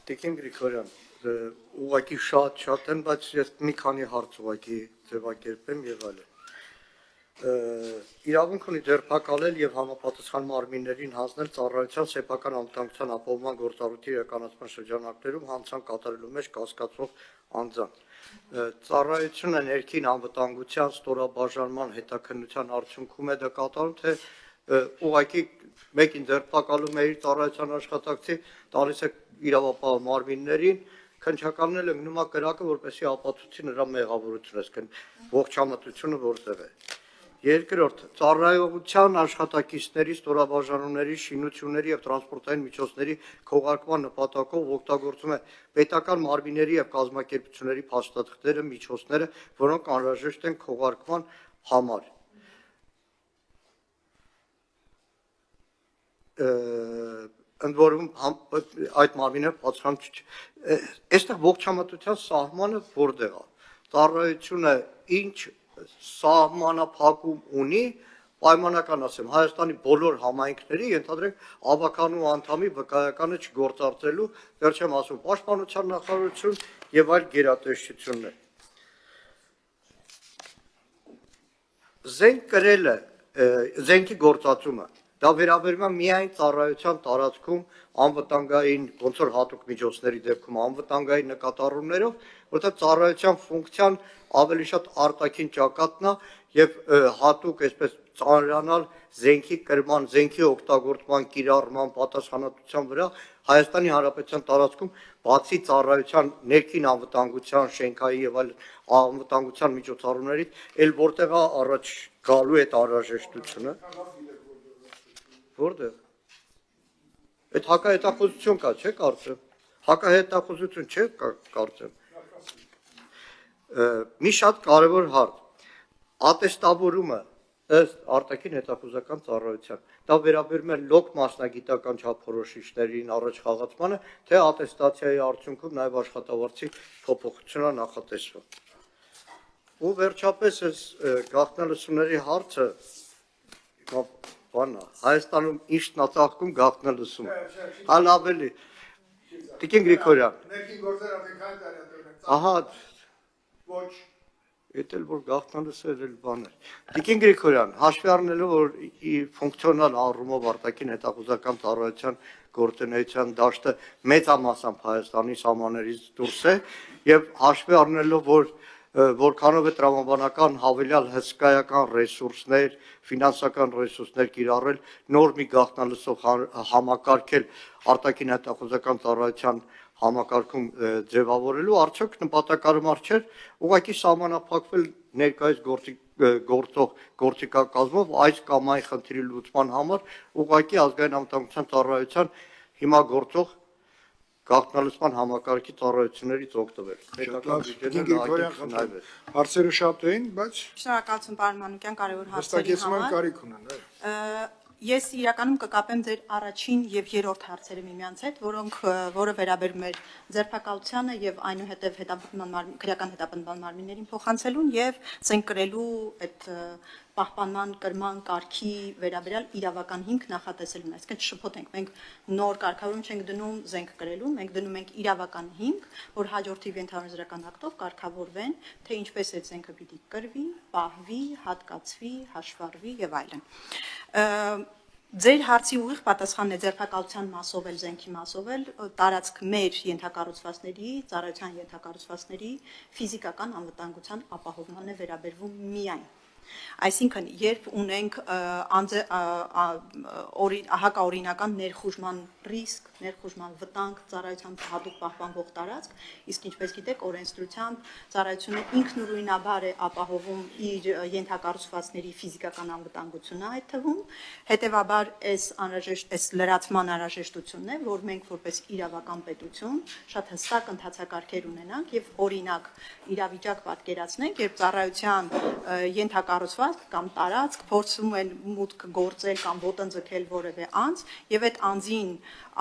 Տիկին Գրիգորյան, ուղղակի շատ են, բայց ես մի քանի հարց ուղղակի ձևակերպեմ եւ այլն։ Իրավունք ունի ձերբակալել եւ համապատասխան մարմիններին հանձնել ծառայության սեփական անվտանգության ապահովման գործառույթի իրականացման շրջանակներում հանցանք կատարելու մեջ կասկածվող անձանց։ Ծառայությունը ներքին անվտանգության ստորաբաժանման հետաքննության արդյունքում է դա կատարում, թե ուղղակի մեկին ձերբակալում է իր ծառայության աշխատակցի, տալիս է իրավապահ մարմիններին, քննչականն էլ ընկնում է կրակը, որպեսզի ապացուցի նրա մեղավորությունը, այսինքն ողջամտությունը որտեղ է։ Երկրորդ, ծառայողության աշխատակիցների, ստորաբաժանումների, շինությունների եւ տրանսպորտային միջոցների քողարկման նպատակով օգտագործում է պետական մարմինների եւ կազմակերպությունների փաստաթղթերը, միջոցները, որոնք անհրաժեշտ են քողարկման համար։ Ընդ որում այդ մարմինը պատասխան այստեղ ողջամտության սահմանը որտեղ է։ Ծառայությունը ինչ սահմանափակում ունի, պայմանական ասեմ, Հայաստանի բոլոր համայնքների ենթադրենք ավականու անդամի վկայականը չգործարկելու, դեռ չեմ ասում պաշտպանության նախարարություն եւ այլ գերատեսչություններ։ Զենք կրելը, զենքի գործածումը դա վերաբերում է միայն ծառայության տարածքում անվտանգային, ոնց որ հատուկ միջոցների դեպքում անվտանգային նկատառումներով, որտեղ ծառայության ֆունկցիան ավելի շատ արտաքին ճակատն է եւ հատուկ այսպես ծանրանալ զենքի կրման, զենքի օգտագործման, կիրառման, պատասխանատվության վրա Հայաստանի Հանրապետության տարածքում բացի ծառայության ներքին անվտանգության, շենքային եւ այլ անվտանգության միջոցառումներից, ել որտեղ է առաջ գալու այդ անհրաժեշտությունը։ Որտեղ։ Այդ հակահետախուզություն կա, չէ՞ կարծեմ։ Հակահետախուզություն չէ՞ կարծեմ։ Մի շատ կարևոր հարց։ Ատեստավորումը ըստ արտաքին հետախուզական ծառայության։ Դա վերաբերում է լոկ մասնագիտական չափորոշիչներին առաջխաղացմանը, թե ատեստացիայի արդյունքում նաև աշխատավարձի փոփոխությունը նախատեսվում։ Ու վերջապես այս գաղտնալսումների հարցը բանա, Հայաստանում ի՞նչն է ծաղկում գաղտնալսում։ Հալ ավելի։ Տիկին Գրիգորյան։ Ահա ոչ Էդ էլ որ գաղտնալսել էլ բան է։ Տիկին Գրիգորյան, հաշվի առնելով, որ ֆունկցիոնալ առումով արտաքին հետախուզական ծառայության գործունեության դաշտը մեծամասամբ Հայաստանի սահմաններից դուրս է, եւ հաշվի առնելով, որ որքանով է տրամաբանական հավելյալ հսկայական ռեսուրսներ, ֆինանսական ռեսուրսներ կիրառել, նոր մի գաղտնալսող համակարգել արտաքին հետախուզական ծառայության համակարգում ձևավորելու արդյոք նպատակարար չէր ուղղակի սահմանափակվել ներկայիս գործող գործիքակազմով այս կամ այն խնդրի լուծման համար ուղղակի ազգային անվտանգության ծառայության հիմա գործող գաղտնալսման համակարգի ծառայություններից օգտվել։ Հարցերը շատ էին, բայց շնորհակալություն պարոն Մանուկյան կարևոր հարցերի համար։ Կարիք ունեն։ Ես իրականում կկապեմ ձեր առաջին եւ երրորդ հարցերը միմյանց հետ, որը վերաբերում էր ձերբակալությանը եւ այնուհետեւ քրեական հետապնդման մարմիններին փոխանցելուն եւ զենք կրելու այդ պահպանման կրման կարգի վերաբերյալ իրավական հիմք նախատեսելուն։ Այսինքն չշփոթենք, մենք նոր կարգավորում չենք դնում զենք կրելուն, մենք դնում ենք իրավական հիմք, որ հաջորդի ենթահարցական ակտով կարգավորվեն, թե ինչպես այդ զենքը պիտի կրվի, պահվի, հատկացվի, հաշվառվի եւ այլն։ Ձեր հարցի ուղիղ պատասխանն է ձերբակալության մասով էլ զենքի մասով էլ տարածք մեր ենթակառուցվածքների, ծառայության ենթակառուցվածքների ֆիզիկական անվտանգության ապահովմանն է վերաբերվում միայն։ Այսինքն, երբ ունենք հակաօրինական ներխուժման ռիսկ, ներխուժման վտանգ ծառայության հատուկ պահպանվող տարածք, իսկ ինչպես գիտեք, օրենսդրությամբ ծառայությունը ինքնուրույնաբար է ապահովում իր ենթակառուցվածքների ֆիզիկական անվտանգությունը այդ թվում, հետևաբար այս լրացման անհրաժեշտությունն է, որ մենք որպես իրավական պետություն շատ հստակ ընթացակարգեր ունենանք եւ օրինակ իրավիճակ պատկերացնենք, երբ ծառայության ենթակառուցվածքների կառուցվածք կամ տարածք, փորձում են մուտք գործել կամ ոտնձգել որևէ անձ, եւ այդ անձին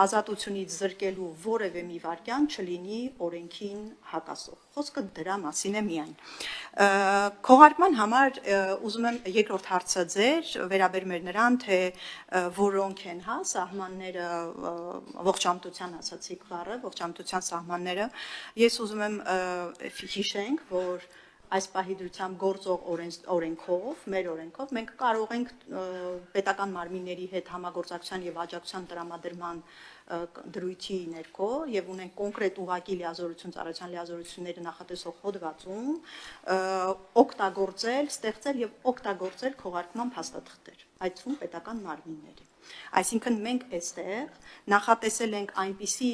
ազատությունից զրկելու որևէ մի վարքյան չլինի օրենքին հակասող։ Խոսքը դրա մասին է միայն։ Քողարկման համար ուզում եմ երկրորդ հարցը ձեր վերաբերում էր նրան, թե որոնք են սահմանները, ողջամտության ասացիք բառը, ողջամտության սահմանները։ Ես ուզում եմ հիշենք, որ այս պահի դրությամբ գործող օրենքով, մեր օրենքով, մենք կարող ենք պետական մարմինների հետ համագործակցության եւ աջակցության տրամադրման դրույթի ներքո եւ ունենք կոնկրետ ուղղակի լիազորություն, ծառայության լիազորությունները նախատեսող հոդվածում օգտագործել, ստեղծել եւ օգտագործել քողարկման փաստաթղթեր, այդ թվում պետական մարմինների։ Այսինքն մենք այստեղ նախատեսել ենք այնպիսի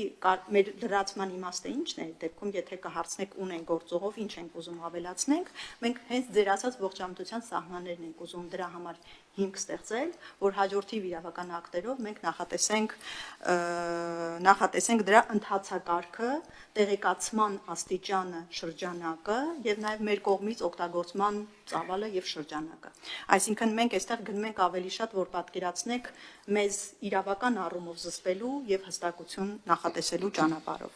մեր լրացման իմաստը ինչն է, դեպքում եթե կհարցնեք ունեն գործողով ինչ ենք ուզում ավելացնենք, մենք հենց ձեր ասած ողջամտության սահմաններն ենք ուզում դրա համար հիմք ստեղծել, որ հաջորդի իրավական ակտերով մենք նախատեսենք դրա ընթացակարգը, տեղեկացման աստիճանը, շրջանակը եւ նաեւ մեր կողմից օգտագործման ծավալը եւ շրջանակը։ Այսինքն մենք այստեղ գնում ենք ավելի շատ, որ պատկերացնեք մեզ իրավական առումով զսպելու եւ հստակություն նախատեսելու ճանապարհով։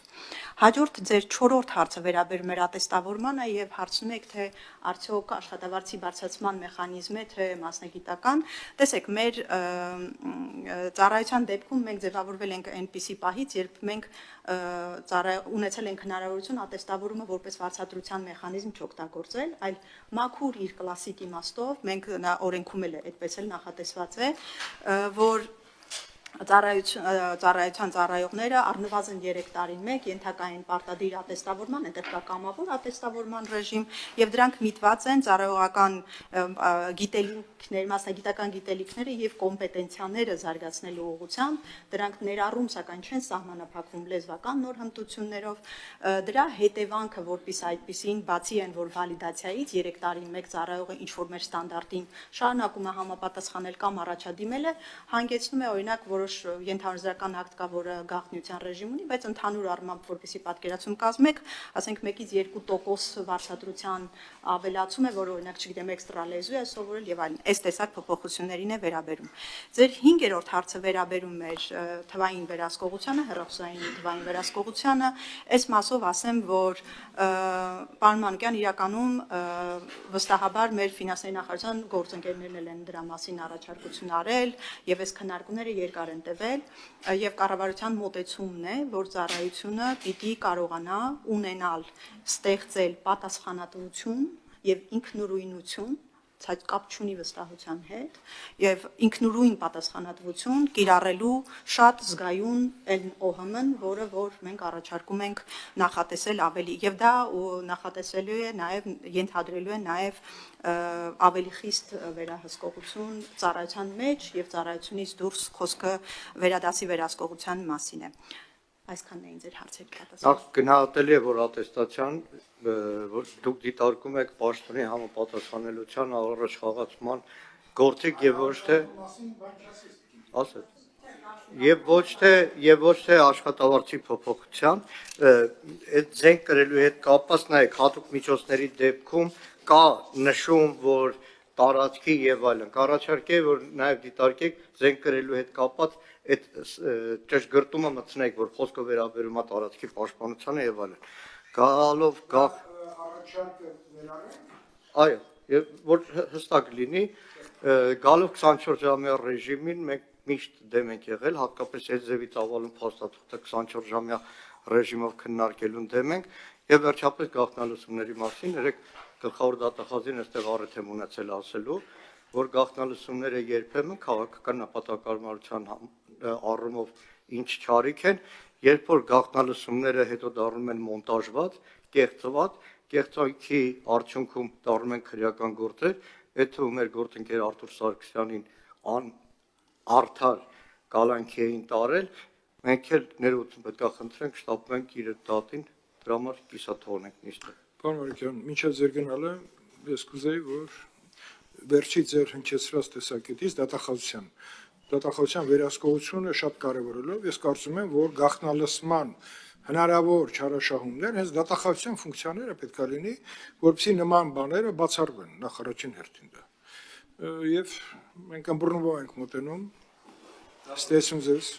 Հաջորդ ձեր 4-րդ հարցը վերաբերում էր ատեստավորմանը եւ հարցնում եք, թե արդյոք աշխատավարձի բարձրացման մեխանիզմ է, թե մասնագիտական։ Տեսեք, մեր ծառայության դեպքում մենք ձևավորվել ենք այնպիսի պահից, երբ մենք ունեցել ենք հնարավորություն ատեստավորումը որպես վարձատրության մեխանիզմ չօգտագործել, այլ մաքուր իր կլասիկ իմաստով մենք օրենքում էլ այդպես էլ նախատեսված է, որ ծառայության ծառայողները առնվազն 3 տարին մեկ ենթակա են պարտադիր ատեստավորման, այնտեղ կա կամավոր ատեստավորման ռեժիմ եւ դրանք միտված են ծառայողական գիտելիքներ, մասնագիտական գիտելիքները եւ կոմպետենցիաները զարգացնելու ուղղությամբ, դրանք ներառում սակայն չեն սահմանափակվում լեզվական նոր հմտություններով, դրա հետևանքը, որպես այդպիսին բացի են, որ վալիդացիայից 3 տարին մեկ ծառայողը ինչ որ մեր ստանդարտին շարունակում է համապատասխանել կամ առաջադիմել է, հանգեցնում է օրինակ որոշ ենթահարցական ակտ կա, որը գաղտնիության ռեժիմ ունի, բայց ընդհանուր առմամբ որպեսզի պատկերացում կազմեք, ասենք 1-ից 2% վարձատրության ավելացում է, որը օրինակ, չգիտեմ, էքստրա լեզու է սովորել եւ այլն։ Այս տեսակ փոփոխություններին է վերաբերում։ Ձեր 5-րդ հարցը վերաբերում էր թվային վերահսկողությանը, հեռախոսային թվային վերահսկողությանը, այս մասով ասեմ, որ պարոն Մանուկյան իրականում վստահաբար մեր ֆինանսների նախարարության գործընկերներն են դրա մասին առաջարկություն արել եւ այս քննարկումները երկար են տևել եւ կառավարության մոտեցումն է, որ ծառայությունը պիտի կարողանա ունենալ, ստեղծել պատասխանատվություն եւ ինքնուրույնություն, ցած կապ չունի վստահության հետ եւ ինքնուրույն պատասխանատվություն կիրառելու շատ զգայուն ՕՀՄ-ն, որը որ մենք առաջարկում ենք նախատեսել ավելի եւ դա նախատեսելու է նաեւ ենթադրելու է նաեւ ավելի խիստ վերահսկողություն ծառայության մեջ եւ ծառայությունից դուրս խոսքը վերադասի վերահսկողության մասին է։ Այսքանն էին ձեր հարցերի պատասխանը։ Նախ գնահատելի է, որ ատեստացիան, որ դուք դիտարկում եք պաշտոնի համապատասխանելիության առաջ խաղացման գործիք եւ ոչ թե ասել եւ ոչ թե աշխատավարձի փոփոխության, այդ զենք կրելու հետ կապված նայեք հատուկ միջոցների դեպքում կա նշում, որ տարածքի եւ այլն, կառաջարկե որ նաեւ դիտարկեք զենք կրելու հետ կապված այդ ճշգրտումը մտցնեք, որ խոսքը վերաբերում է տարածքի պաշտպանությանը եւ այլն։ Գալով առաջարկը վերարենք։ Այո, եւ որ հստակ լինի, գալով 24 ժամյա ռեժիմին մենք միշտ դեմ ենք եղել, հատկապես այդ ձևի ծավալուն փաստաթղթը 24 ժամյա ռեժիմով քննարկելուն դեմ ենք եւ վերջապես գաղտնալսումների մասին երեք գլխավոր դատախազին այստեղ առիթ եմ ունեցել ասելու, որ գաղտնալսումները երբեմն քաղաքական նպատակարարության առումով ինչ չարիք են, երբ որ գաղտնալսումները հետո դառնում են մոնտաժված, կեղծված, կեղծանքի արդյունքում դառնում են քրեական գործեր, այդ թվում մեր գործընկեր Արտուր Սարգսյանին արդար կալանքի էին տարել, մենք էլ ներողություն պետք է խնդրենք, շտապում ենք իր դատին, դրա համար կիսաթողնենք նիստը։ Պարոն Մարուկյան, մինչև ձեր գնալը ես կուզեի, որ վերջի ձեր հնչեցրած տեսակետից դատախազության վերահսկողությունը շատ կարևորելով, ես կարծում եմ, որ գաղտնալսման հնարավոր չարաշահումներ հենց դատախազության ֆունկցիաները պետք է լինի, որպեսզի նման բաները բացառվեն նախ առաջին հերթին դա։ եւ մենք ըմբռնվող ենք մոտենում։ Ստեսուն ձեզ։